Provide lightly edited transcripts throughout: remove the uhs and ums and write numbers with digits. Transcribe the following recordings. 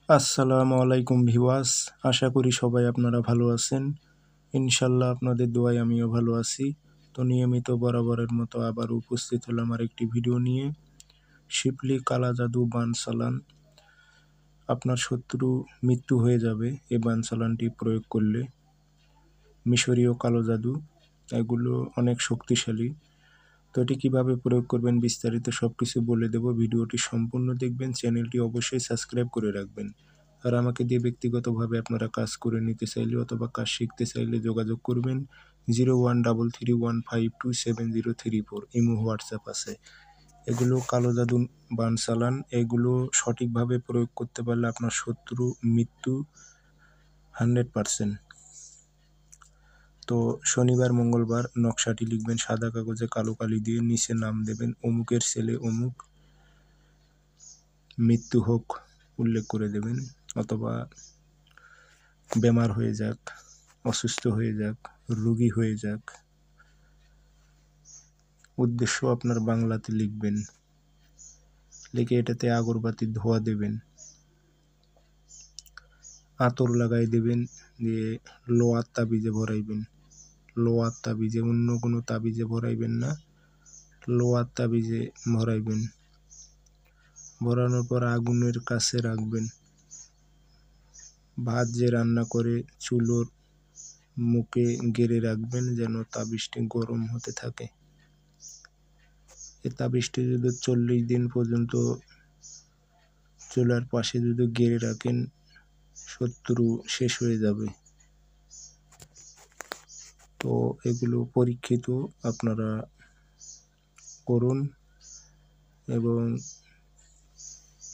আসসালামু আলাইকুম ভিউয়ার্স, আশা করি সবাই আপনারা ভালো আছেন। ইনশাল্লাহ আপনাদের দোয়ায় আমিও ভালো আছি। তো নিয়মিত বরাবরের মতো আবার উপস্থিত হলাম আর একটি ভিডিও নিয়ে। শিপলি কালা জাদু বান চালান। আপনার শত্রু মৃত্যু হয়ে যাবে এই বান চালানটি প্রয়োগ করলে। মিশরীয় কালো জাদু, এগুলো অনেক শক্তিশালী। তো এটি কীভাবে প্রয়োগ করবেন বিস্তারিত সব কিছু বলে দেব। ভিডিওটি সম্পূর্ণ দেখবেন, চ্যানেলটি অবশ্যই সাবস্ক্রাইব করে রাখবেন। আর আমাকে দিয়ে ব্যক্তিগতভাবে আপনারা কাজ করে নিতে চাইলে অথবা কাজ শিখতে চাইলে যোগাযোগ করবেন 013315270034। ইমো হোয়াটসঅ্যাপ আছে। এগুলো কালো জাদু বান চালান, এগুলো সঠিকভাবে প্রয়োগ করতে পারলে আপনার শত্রু মৃত্যু 100%। তো শনিবার মঙ্গলবার নকশাটি লিখবেন সাদা কাগজে কালো কালি দিয়ে, নিচে নাম দেবেন অমুকের ছেলে অমুক, মৃত্যু হোক উল্লেখ করে দেবেন, অথবা বেমার হয়ে যাক, অসুস্থ হয়ে যাক, রোগী হয়ে যাক। উদ্দেশ্য আপনার বাংলাতে লিখবেন, লিখে এটাতে আগরবাতির ধোয়া দেবেন, আতর লাগাই দেবেন, দিয়ে লোহার তাবিজে ভরাইবেন। লোহার তাবিজে, অন্য কোনো তাবিজে ভরাইবেন না, লোহার তাবিজে ভরাইবেন। ভরানোর পর আগুনের কাছে রাখবেন। ভাত যে রান্না করে চুলোর মুখে গেড়ে রাখবেন যেন তাবিজটি গরম হতে থাকে। এই তাবিজটি যদি 40 দিন পর্যন্ত চুলার পাশে যদি গেড়ে রাখেন, শত্রু শেষ হয়ে যাবে। তো এগুলো পরীক্ষিত, আপনারা করুন এবং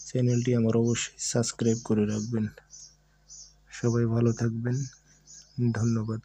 চ্যানেলটি আমার অবশ্যই সাবস্ক্রাইব করে রাখবেন। সবাই ভালো থাকবেন, ধন্যবাদ।